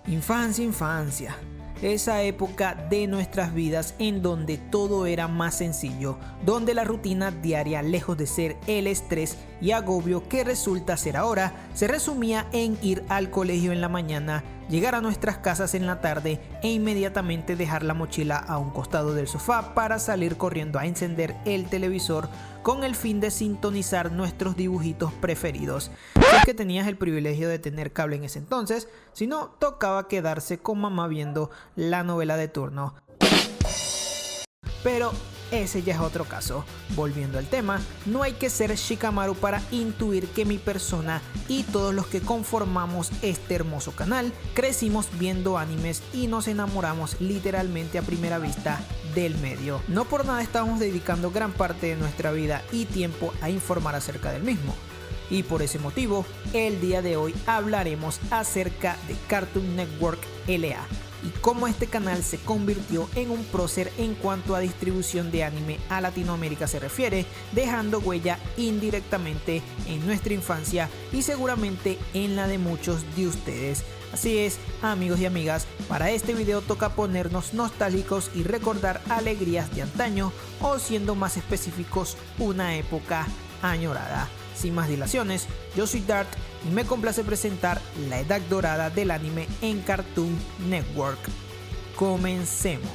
Infancia, infancia. Esa época de nuestras vidas en donde todo era más sencillo, donde la rutina diaria, lejos de ser el estrés y agobio que resulta ser ahora, se resumía en ir al colegio en la mañana, llegar a nuestras casas en la tarde e inmediatamente dejar la mochila a un costado del sofá para salir corriendo a encender el televisor con el fin de sintonizar nuestros dibujitos preferidos. Si es que tenías el privilegio de tener cable en ese entonces, si no, tocaba quedarse con mamá viendo la novela de turno. Pero ese ya es otro caso. Volviendo al tema, no hay que ser Shikamaru para intuir que mi persona y todos los que conformamos este hermoso canal crecimos viendo animes y nos enamoramos literalmente a primera vista del medio. No por nada estamos dedicando gran parte de nuestra vida y tiempo a informar acerca del mismo. Y por ese motivo, el día de hoy hablaremos acerca de Cartoon Network LA y cómo este canal se convirtió en un prócer en cuanto a distribución de anime a Latinoamérica se refiere, dejando huella indirectamente en nuestra infancia y seguramente en la de muchos de ustedes. Así es, amigos y amigas, para este video toca ponernos nostálgicos y recordar alegrías de antaño, o siendo más específicos, una época añorada. Sin más dilaciones, yo soy Dart y me complace presentar la edad dorada del anime en Cartoon Network. Comencemos.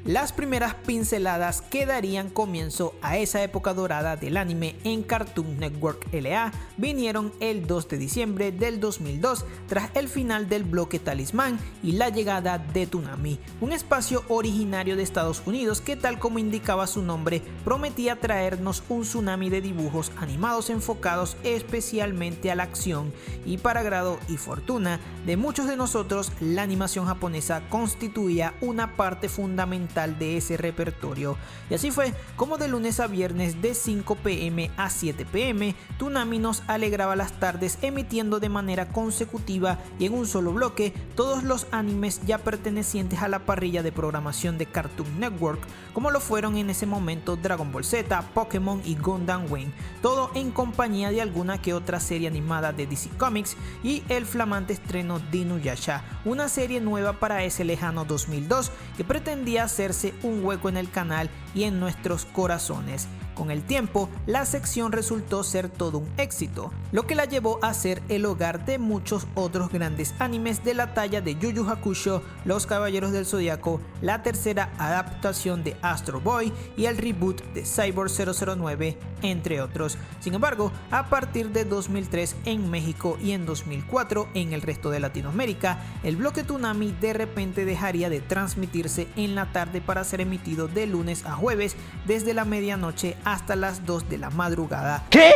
Las primeras pinceladas que darían comienzo a esa época dorada del anime en Cartoon Network LA vinieron el 2 de diciembre del 2002 tras el final del bloque Talismán y la llegada de Toonami, un espacio originario de Estados Unidos que, tal como indicaba su nombre, prometía traernos un tsunami de dibujos animados enfocados especialmente a la acción, y para agrado y fortuna de muchos de nosotros, la animación japonesa constituía una parte fundamental de ese repertorio, y así fue como de lunes a viernes de 5 p.m. a 7 p.m. Toonami nos alegraba las tardes emitiendo de manera consecutiva y en un solo bloque todos los animes ya pertenecientes a la parrilla de programación de Cartoon Network, como lo fueron en ese momento Dragon Ball Z, Pokémon y Gundam Wing, todo en compañía de alguna que otra serie animada de DC Comics y el flamante estreno de Inuyasha, una serie nueva para ese lejano 2002 que pretendía hacerse un hueco en el canal y en nuestros corazones. Con el tiempo, la sección resultó ser todo un éxito, lo que la llevó a ser el hogar de muchos otros grandes animes de la talla de Yu Yu Hakusho, Los Caballeros del Zodiaco, la tercera adaptación de Astro Boy y el reboot de Cyborg 009, entre otros. Sin embargo, a partir de 2003 en México y en 2004 en el resto de Latinoamérica, el bloque Toonami de repente dejaría de transmitirse en la tarde para ser emitido de lunes a jueves desde la medianoche hasta las 2 de la madrugada. ¿Qué?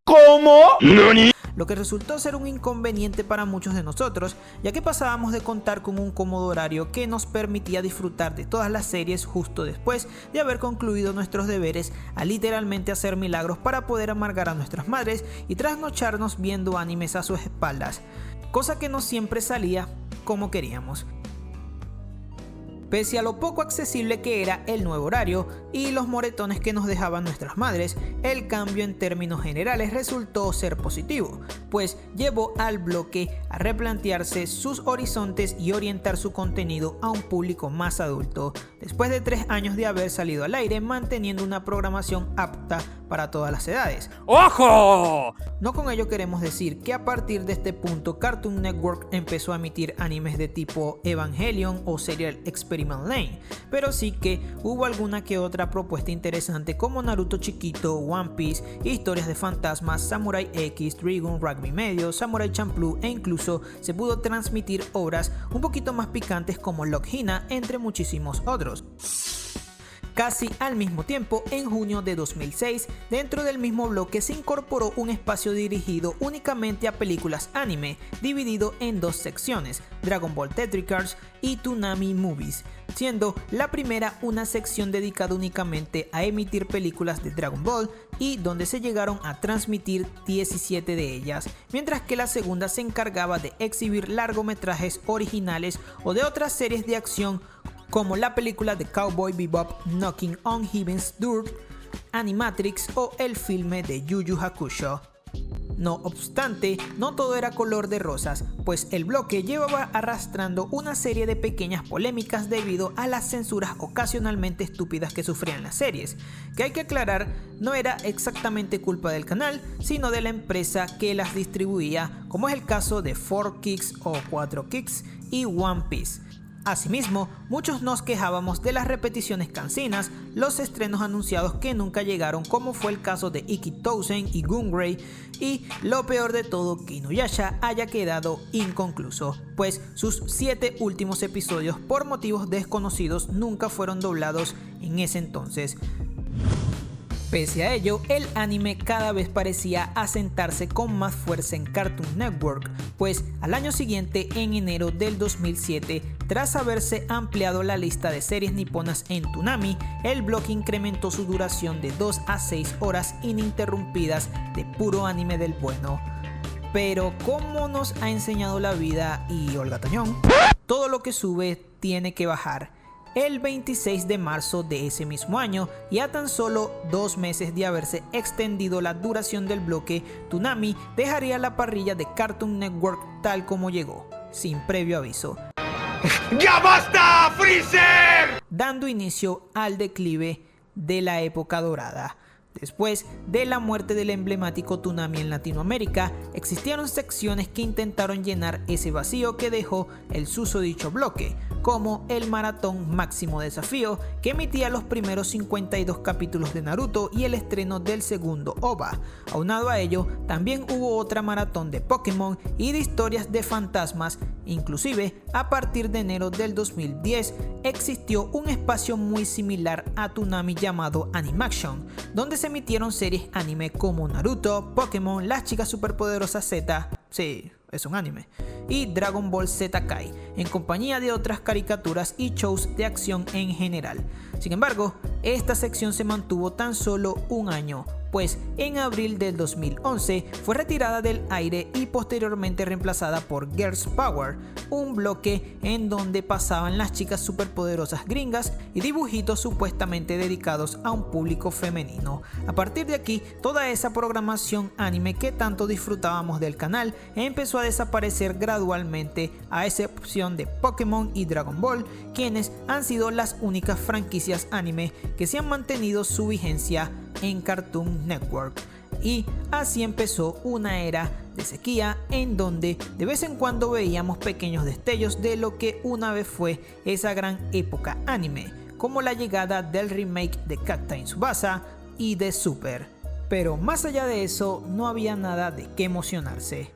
¿Cómo? ¿Nani? Lo que resultó ser un inconveniente para muchos de nosotros, ya que pasábamos de contar con un cómodo horario que nos permitía disfrutar de todas las series justo después de haber concluido nuestros deberes, a literalmente hacer milagros para poder amargar a nuestras madres y trasnocharnos viendo animes a sus espaldas, cosa que no siempre salía como queríamos. Pese a lo poco accesible que era el nuevo horario y los moretones que nos dejaban nuestras madres, el cambio en términos generales resultó ser positivo, pues llevó al bloque a replantearse sus horizontes y orientar su contenido a un público más adulto, después de 3 años de haber salido al aire manteniendo una programación apta para todas las edades. ¡Ojo! No con ello queremos decir que a partir de este punto Cartoon Network empezó a emitir animes de tipo Evangelion o Serial Experiment Lane, pero sí que hubo alguna que otra propuesta interesante como Naruto chiquito, One Piece, historias de fantasmas, Samurai X, Trigun, Rugby Medio, Samurai Champloo, e incluso se pudo transmitir obras un poquito más picantes como Love Hina, entre muchísimos otros. Casi al mismo tiempo, en junio de 2006, dentro del mismo bloque se incorporó un espacio dirigido únicamente a películas anime, dividido en 2 secciones, Dragon Ball Tetricars y Toonami Movies, siendo la primera una sección dedicada únicamente a emitir películas de Dragon Ball y donde se llegaron a transmitir 17 de ellas, mientras que la segunda se encargaba de exhibir largometrajes originales o de otras series de acción como la película de Cowboy Bebop Knocking on Heaven's Door, Animatrix o el filme de Yu Yu Hakusho. No obstante, no todo era color de rosas, pues el bloque llevaba arrastrando una serie de pequeñas polémicas debido a las censuras ocasionalmente estúpidas que sufrían las series, que hay que aclarar no era exactamente culpa del canal, sino de la empresa que las distribuía, como es el caso de 4Kicks o 4Kicks y One Piece. Asimismo, muchos nos quejábamos de las repeticiones cansinas, los estrenos anunciados que nunca llegaron, como fue el caso de Ikki Tousen y Gungrei, y lo peor de todo, que Inuyasha haya quedado inconcluso, pues sus 7 últimos episodios por motivos desconocidos nunca fueron doblados en ese entonces. Pese a ello, el anime cada vez parecía asentarse con más fuerza en Cartoon Network, pues al año siguiente, en enero del 2007, tras haberse ampliado la lista de series niponas en Toonami, el blog incrementó su duración de 2 a 6 horas ininterrumpidas de puro anime del bueno. Pero como nos ha enseñado la vida y Olga Tañón, todo lo que sube tiene que bajar. El 26 de marzo de ese mismo año, y a tan solo 2 meses de haberse extendido la duración del bloque, Toonami dejaría la parrilla de Cartoon Network tal como llegó, sin previo aviso. ¡Ya basta, Freezer! Dando inicio al declive de la época dorada. Después de la muerte del emblemático Toonami en Latinoamérica, existieron secciones que intentaron llenar ese vacío que dejó el susodicho bloque, como el Maratón Máximo Desafío, que emitía los primeros 52 capítulos de Naruto y el estreno del segundo OVA. Aunado a ello, también hubo otra maratón de Pokémon y de historias de fantasmas. Inclusive, a partir de enero del 2010, existió un espacio muy similar a Toonami llamado Animaction, donde se emitieron series anime como Naruto, Pokémon, Las Chicas Superpoderosas Z, sí, es un anime, y Dragon Ball Z Kai, en compañía de otras caricaturas y shows de acción en general. Sin embargo, esta sección se mantuvo tan solo un año, pues en abril del 2011 fue retirada del aire y posteriormente reemplazada por Girls Power, un bloque en donde pasaban las chicas superpoderosas gringas y dibujitos supuestamente dedicados a un público femenino. A partir de aquí, toda esa programación anime que tanto disfrutábamos del canal empezó a desaparecer gradualmente, a excepción de Pokémon y Dragon Ball, quienes han sido las únicas franquicias anime que se han mantenido su vigencia en Cartoon Network. Y así empezó una era de sequía en donde de vez en cuando veíamos pequeños destellos de lo que una vez fue esa gran época anime, como la llegada del remake de Captain Tsubasa y de Super. Pero más allá de eso, no había nada de qué emocionarse.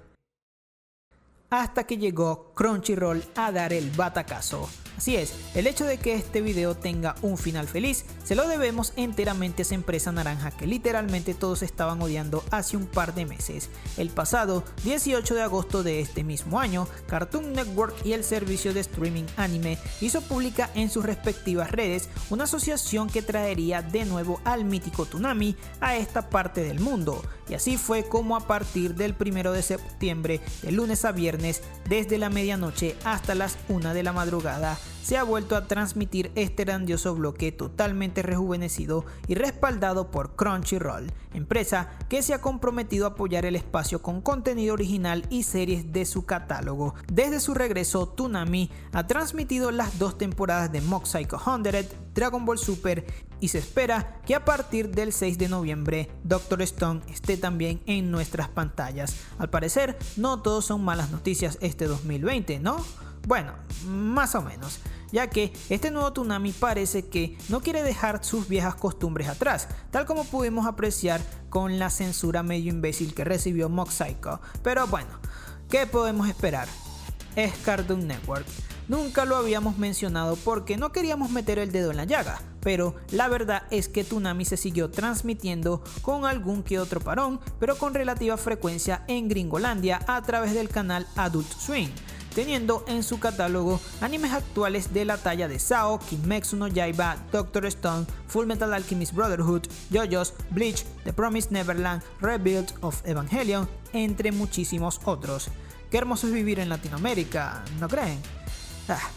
Hasta que llegó Crunchyroll a dar el batacazo. Así es, el hecho de que este video tenga un final feliz se lo debemos enteramente a esa empresa naranja que literalmente todos estaban odiando hace un par de meses. El pasado 18 de agosto de este mismo año, Cartoon Network y el servicio de streaming anime hizo pública en sus respectivas redes una asociación que traería de nuevo al mítico Toonami a esta parte del mundo. Y así fue como a partir del 1 de septiembre, de lunes a viernes, desde la medianoche hasta las 1 de la madrugada, se ha vuelto a transmitir este grandioso bloque totalmente rejuvenecido y respaldado por Crunchyroll, empresa que se ha comprometido a apoyar el espacio con contenido original y series de su catálogo. Desde su regreso, Toonami ha transmitido las 2 temporadas de Mob Psycho 100, Dragon Ball Super, y se espera que a partir del 6 de noviembre Dr. Stone esté también en nuestras pantallas. Al parecer, no todos son malas noticias este 2020, ¿no? Bueno, más o menos, ya que este nuevo Toonami parece que no quiere dejar sus viejas costumbres atrás, tal como pudimos apreciar con la censura medio imbécil que recibió Mob Psycho. Pero bueno, ¿qué podemos esperar? Es Cartoon Network. Nunca lo habíamos mencionado porque no queríamos meter el dedo en la llaga, pero la verdad es que Toonami se siguió transmitiendo con algún que otro parón, pero con relativa frecuencia en Gringolandia a través del canal Adult Swim, teniendo en su catálogo animes actuales de la talla de SAO, Kimetsu no Yaiba, Dr. Stone, Fullmetal Alchemist Brotherhood, JoJo's, Bleach, The Promised Neverland, Rebuild of Evangelion, entre muchísimos otros. Qué hermoso es vivir en Latinoamérica, ¿no creen?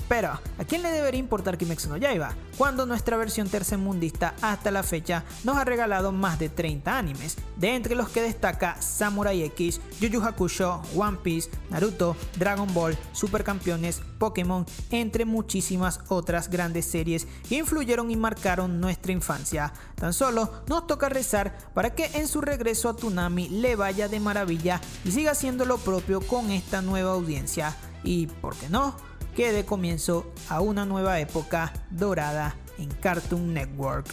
Pero, ¿a quién le debería importar Kimetsu no Yaiba? Cuando nuestra versión tercermundista hasta la fecha nos ha regalado más de 30 animes, de entre los que destaca Samurai X, Yu Yu Hakusho, One Piece, Naruto, Dragon Ball, Supercampeones, Pokémon, entre muchísimas otras grandes series que influyeron y marcaron nuestra infancia. Tan solo nos toca rezar para que en su regreso a Toonami le vaya de maravilla y siga haciendo lo propio con esta nueva audiencia. Y, ¿por qué no?, que dé comienzo a una nueva época dorada en Cartoon Network.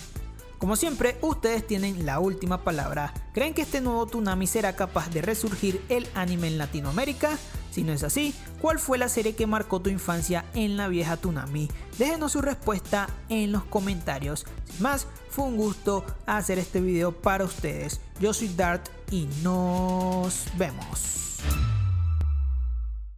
Como siempre, ustedes tienen la última palabra. ¿Creen que este nuevo Toonami será capaz de resurgir el anime en Latinoamérica? Si no es así, ¿cuál fue la serie que marcó tu infancia en la vieja Toonami? Déjenos su respuesta en los comentarios. Sin más, fue un gusto hacer este video para ustedes. Yo soy Dart y nos vemos.